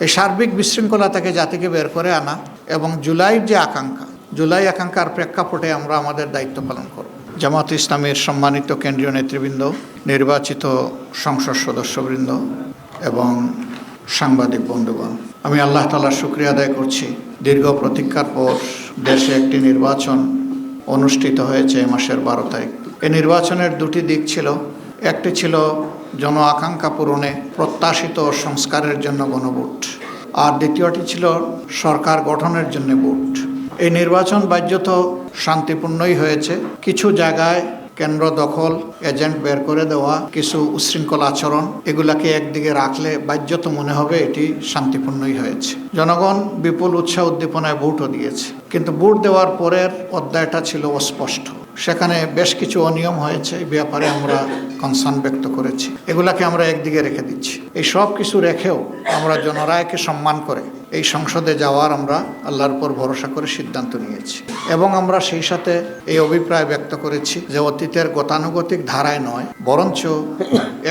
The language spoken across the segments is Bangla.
এই সার্বিক বিশৃঙ্খলা থেকে জাতিকে বের করে আনা এবং জুলাইয়ের যে আকাঙ্ক্ষা, জুলাই আকাঙ্ক্ষার প্রেক্ষাপটে আমরা আমাদের দায়িত্ব পালন করব। জামাত ইসলামের সম্মানিত কেন্দ্রীয় নেতৃবৃন্দ, নির্বাচিত সংসদ সদস্যবৃন্দ এবং সাংবাদিক বন্ধুগণ, আমি আল্লাহ তাআলার শুকরিয়া আদায় করছি। দীর্ঘ প্রতীক্ষার পর দেশে একটি নির্বাচন অনুষ্ঠিত হয়েছে এই মাসের 12 তারিখ। এই নির্বাচনের দুটি দিক ছিল। একটি ছিল জন আকাঙ্ক্ষা পূরণে প্রত্যাশিত সংস্কারের জন্য গণভোট, আর দ্বিতীয়টি ছিল সরকার গঠনের জন্য ভোট। এই নির্বাচন বাহ্যত শান্তিপূর্ণই হয়েছে। কিছু জায়গায় কেন্দ্র দখল, এজেন্ট বের করে দেওয়া, কিছু উচ্ছৃঙ্খল আচরণ, এগুলাকে একদিকে রাখলে বাহ্যত মনে হবে এটি শান্তিপূর্ণই হয়েছে। জনগণ বিপুল উৎসাহ উদ্দীপনায় ভোটও দিয়েছে, কিন্তু ভোট দেওয়ার পরের অধ্যায়টা ছিল অস্পষ্ট। সেখানে বেশ কিছু অনিয়ম হয়েছে, এই ব্যাপারে আমরা কনসার্ন ব্যক্ত করেছি। এগুলাকে আমরা একদিকে রেখে দিচ্ছি। এই সব কিছু রেখেও আমরা জনরায়কে সম্মান করে এই সংসদে যাওয়ার আমরা আল্লাহর উপর ভরসা করে সিদ্ধান্ত নিয়েছি এবং আমরা সেই সাথে এই অভিপ্রায় ব্যক্ত করেছি যে অতীতের গতানুগতিক ধারায় নয়, বরঞ্চ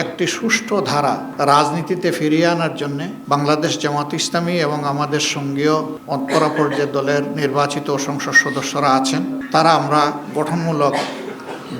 একটি সুষ্ঠু ধারা রাজনীতিতে ফিরিয়ে আনার জন্য বাংলাদেশ জামাত ইসলামী এবং আমাদের সঙ্গীয় অপরাপর্যায়ের দলের নির্বাচিত সংসদ সদস্যরা আছেন, তারা আমরা গঠনমূলক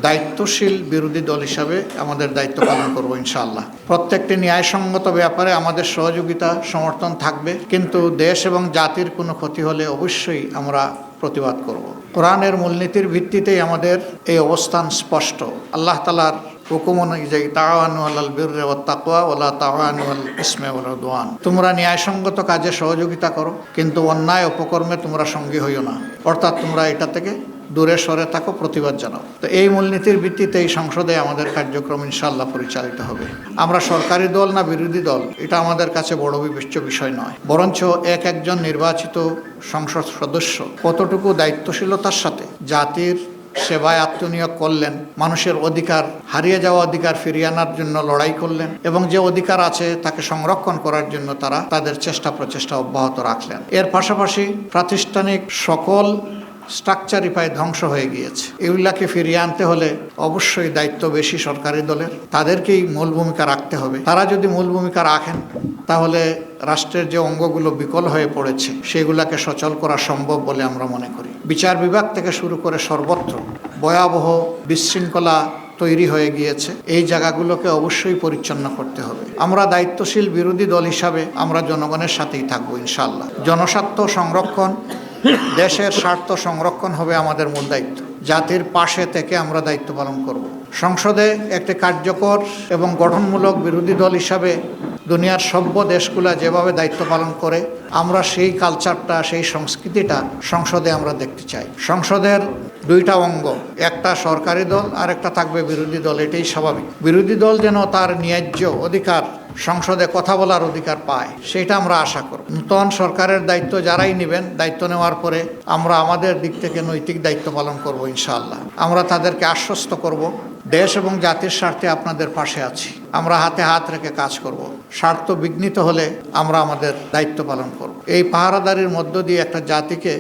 দায়িত্বশীল বিরোধী দল হিসাবে আমাদের দায়িত্ব পালন করব ইনশাআল্লাহ। প্রত্যেকটি ন্যায়সঙ্গত ব্যাপারে আমাদের সহযোগিতা সমর্থন থাকবে, কিন্তু দেশ এবং জাতির কোনো ক্ষতি হলে অবশ্যই আমরা প্রতিবাদ করব। কোরআনের মূলনীতির ভিত্তিতেই আমাদের এই অবস্থান স্পষ্ট। আল্লাহ তাআলার হুকুম অনুযায়ী তাআওয়ানু আলাল বিররি ওয়াত তাকওয়া ওয়ালা তাআওয়ানু আলাল ইসমি ওয়াল উদওয়ান, তোমরা ন্যায়সঙ্গত কাজে সহযোগিতা করো, কিন্তু অন্যায় অপকর্মে তোমরা সঙ্গী হইও না। অর্থাৎ তোমরা এটা থেকে দূরে সরে থাকো, প্রতিবাদ জানাও। তো এই মূলনীতির ভিত্তিতে এই সংসদে আমাদের কার্যক্রম ইনশাআল্লাহ পরিচালিত হবে। আমরা সরকারি দল না বিরোধী দল, এটা আমাদের কাছে বড় বিবেচ্য বিষয় নয়, বরঞ্চ একজন নির্বাচিত সংসদ সদস্য কতটুকু দায়িত্বশীলতার সাথে জাতির সেবায় আত্মনিয়োগ করলেন, মানুষের অধিকার, হারিয়ে যাওয়া অধিকার ফিরিয়ে আনার জন্য লড়াই করলেন এবং যে অধিকার আছে তাকে সংরক্ষণ করার জন্য তারা তাদের চেষ্টা প্রচেষ্টা অব্যাহত রাখলেন। এর পাশাপাশি প্রাতিষ্ঠানিক সকল স্ট্রাকচারই প্রায় ধ্বংস হয়ে গিয়েছে। এগুলাকে ফিরিয়ে আনতে হলে অবশ্যই দায়িত্ব বেশি সরকারি দলের, তাদেরকেই মূল ভূমিকা রাখতে হবে। তারা যদি মূল ভূমিকা রাখেন তাহলে রাষ্ট্রের যে অঙ্গগুলো বিকল হয়ে পড়েছে সেগুলাকে সচল করা সম্ভব বলে আমরা মনে করি। বিচার বিভাগ থেকে শুরু করে সর্বত্র ভয়াবহ বিশৃঙ্খলা তৈরি হয়ে গিয়েছে। এই জায়গাগুলোকে অবশ্যই পরিচ্ছন্ন করতে হবে। আমরা দায়িত্বশীল বিরোধী দল হিসাবে আমরা জনগণের সাথেই থাকবো ইনশাআল্লাহ। জনস্বার্থ সংরক্ষণ, দেশের স্বার্থ সংরক্ষণ হবে আমাদের মূল দায়িত্ব। জাতির পাশে থেকে আমরা দায়িত্ব পালন করব। সংসদে একটি কার্যকর এবং গঠনমূলক বিরোধী দল হিসাবে দুনিয়ার সভ্য দেশগুলো যেভাবে দায়িত্ব পালন করে, আমরা সেই কালচারটা, সেই সংস্কৃতিটা সংসদে আমরা দেখতে চাই। সংসদের দুইটা অঙ্গ, একটা সরকারি দল আর একটা থাকবে বিরোধী দল, এটাই স্বাভাবিক। বিরোধী দল যেন তার ন্যায্য অধিকার, সংসদে কথা বলার অধিকার পায়, সেটা আমরা আশা করব। নূতন সরকারের দায়িত্ব যারাই নেবেন, দায়িত্ব নেওয়ার পরে আমরা আমাদের দিক থেকে নৈতিক দায়িত্ব পালন করব ইনশাআল্লাহ। আমরা তাদেরকে আশ্বস্ত করব, দেশ এবং জাতির স্বার্থে আপনাদের পাশে আছি, আমরা হাতে হাত রেখে কাজ করব। স্বার্থ বিঘ্নিত হলে আমরা আমাদের দায়িত্ব পালন করব। এই পাহারাদারির মধ্য দিয়ে একটা জাতিকে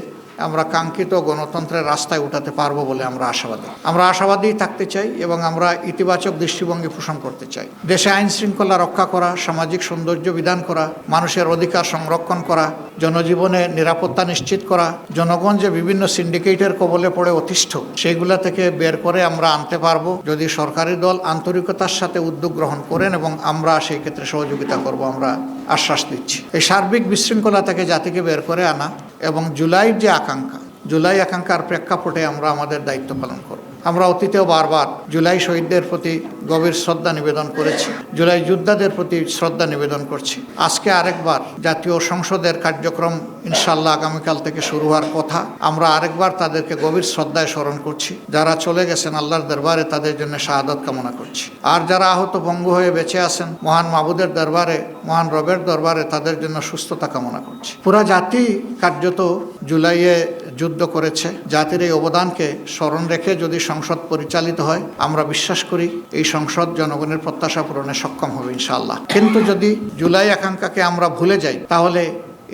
আমরা কাঙ্ক্ষিত গণতন্ত্রের রাস্তায় উঠাতে পারবো বলে আমরা আশাবাদী। আমরা আশাবাদী থাকতে চাই এবং আমরা ইতিবাচক দৃষ্টিভঙ্গি পোষণ করতে চাই। দেশে আইন শৃঙ্খলা রক্ষা করা, সামাজিক সৌন্দর্য বিধান করা, মানুষের অধিকার সংরক্ষণ করা, জনজীবনে নিরাপত্তা নিশ্চিত করা, জনগণ যে বিভিন্ন সিন্ডিকেটের কবলে পড়ে অতিষ্ঠ, সেইগুলা থেকে বের করে আমরা আনতে পারবো যদি সরকারি দল আন্তরিকতার সাথে উদ্যোগ গ্রহণ করেন, এবং আমরা সেই ক্ষেত্রে সহযোগিতা করব, আমরা আশ্বাস দিচ্ছি। এই সার্বিক বিশৃঙ্খলা থেকে জাতিকে বের করে আনা এবং জুলাইয়ের যে আকাঙ্ক্ষা, জুলাই আকাঙ্ক্ষার প্রেক্ষাপটে আমরা আমাদের দায়িত্ব পালন করব। আমরা অতীতেও বারবার জুলাই শহীদদের প্রতি গভীর শ্রদ্ধা নিবেদন করেছি, জুলাই যোদ্ধাদের প্রতি শ্রদ্ধা নিবেদন করছি। আজকে আরেকবার জাতীয় সংসদের কার্যক্রম ইনশাআল্লাহ আগামীকাল থেকে শুরু হওয়ার কথা, আমরা আরেকবার তাদেরকে গভীর শ্রদ্ধায় স্মরণ করছি। যারা চলে গেছেন আল্লাহর দরবারে তাদের জন্য শাহাদাত কামনা করছি, আর যারা আহত ভঙ্গ হয়ে বেঁচে আছেন মহান মাবুদের দরবারে, মহান রবের দরবারে তাদের জন্য সুস্থতা কামনা করছি। পুরা জাতি কার্যত জুলাইয়ে যুদ্ধ করেছে। জাতির এই অবদানকে স্মরণ রেখে যদি সংসদ পরিচালিত হয়, আমরা বিশ্বাস করি এই সংসদ জনগণের প্রত্যাশা পূরণে সক্ষম হবে ইনশাআল্লাহ। কিন্তু যদি জুলাই আকাঙ্ক্ষাকে আমরা ভুলে যাই তাহলে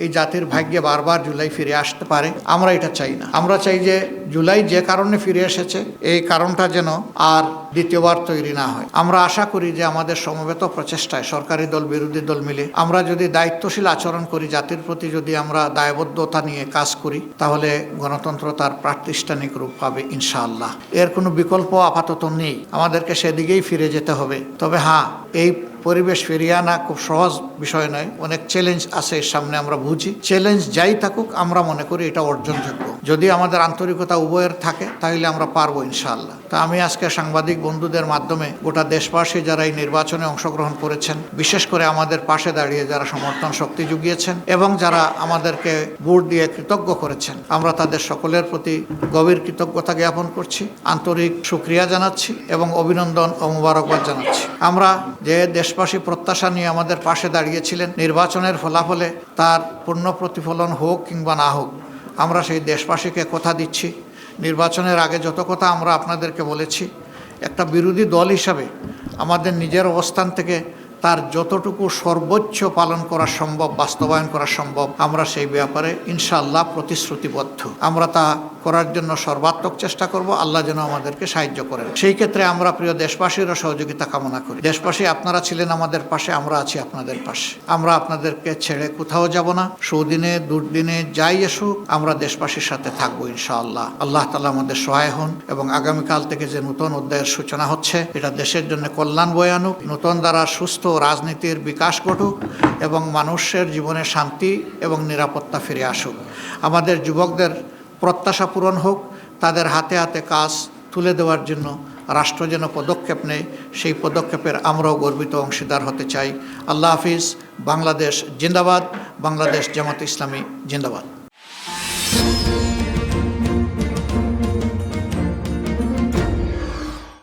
এই জাতির ভাগ্যে বারবার জুলাই ফিরে আসতে পারে। আমরা এটা চাই না। আমরা চাই যে জুলাই যে কারণে ফিরে এসেছে এই কারণটা যেন আর দ্বিতীয়বার তৈরি না হয়। আমরা আশা করি যে আমাদের সমবেত প্রচেষ্টায় সরকারি দল বিরোধী দল মিলে আমরা যদি দায়িত্বশীল আচরণ করি, জাতির প্রতি যদি আমরা দায়বদ্ধতা নিয়ে কাজ করি, তাহলে গণতন্ত্র তার প্রাতিষ্ঠানিক রূপ পাবে ইনশাআল্লাহ। এর কোনো বিকল্প আপাতত নেই, আমাদেরকে সেদিকেই ফিরে যেতে হবে। তবে হ্যাঁ, এই পরিবেশ ফিরিয়ে আনা খুব সহজ বিষয় নয়, অনেক চ্যালেঞ্জ আছে এর সামনে, আমরা বুঝি। চ্যালেঞ্জ যাই থাকুক, আমরা মনে করি এটা অর্জনযোগ্য। যদি আমাদের আন্তরিকতা উভয়ের থাকে তাহলে আমরা পারবো ইনশাআল্লাহ। তা আমি আজকে সাংবাদিক বন্ধুদের মাধ্যমে গোটা দেশবাসী যারা এই নির্বাচনে অংশগ্রহণ করেছেন, বিশেষ করে আমাদের পাশে দাঁড়িয়ে যারা সমর্থন শক্তি জুগিয়েছেন এবং যারা আমাদেরকে ভোট দিয়ে কৃতজ্ঞ করেছেন, আমরা তাদের সকলের প্রতি গভীর কৃতজ্ঞতা জ্ঞাপন করছি, আন্তরিক শুকরিয়া জানাচ্ছি এবং অভিনন্দন ও মোবারকবাদ জানাচ্ছি। আমরা যে দেশবাসী প্রত্যাশা নিয়ে আমাদের পাশে দাঁড়িয়েছিলেন, নির্বাচনের ফলাফলে তার পূর্ণ প্রতিফলন হোক কিংবা না হোক, আমরা সেই দেশবাসীকে কথা দিচ্ছি, নির্বাচনের আগে যত কথা আমরা আপনাদেরকে বলেছি, একটা বিরোধী দল হিসাবে আমাদের নিজের অবস্থান থেকে তার যতটুকু সর্বোচ্চ পালন করা সম্ভব, বাস্তবায়ন করা সম্ভব, আমরা সেই ব্যাপারে ইনশাআল্লাহ প্রতিশ্রুতিবদ্ধ। আমরা তা করার জন্য সর্বাত্মক চেষ্টা করব। আল্লাহ যেন আমাদেরকে সাহায্য করেন। সেই ক্ষেত্রে আমরা প্রিয় দেশবাসীরও সহযোগিতা কামনা করি। দেশবাসী, আপনারা ছিলেন আমাদের পাশে, আমরা আছি আপনাদের পাশে। আমরা আপনাদেরকে ছেড়ে কোথাও যাব না। সুদিনে দুর্দিনে যাই আসুক, আমরা দেশবাসীর সাথে থাকবো ইনশাআল্লাহ। আল্লাহ তাআলা আমাদের সহায় হন এবং আগামীকাল থেকে যে নতুন অধ্যায়ের সূচনা হচ্ছে, এটা দেশের জন্য কল্যাণ বয়ে আনুক, নতুন দ্বারা সুস্থ রাজনীতির বিকাশ ঘটুক এবং মানুষের জীবনে শান্তি এবং নিরাপত্তা ফিরে আসুক। আমাদের যুবকদের প্রত্যাশা পূরণ হোক, তাদের হাতে হাতে কাজ তুলে দেওয়ার জন্য রাষ্ট্র যেন পদক্ষেপ নেয়, সেই পদক্ষেপের আমরাও গর্বিত অংশীদার হতে চাই। আল্লাহ হাফিজ। বাংলাদেশ জিন্দাবাদ। বাংলাদেশ জামাত ইসলামী জিন্দাবাদ।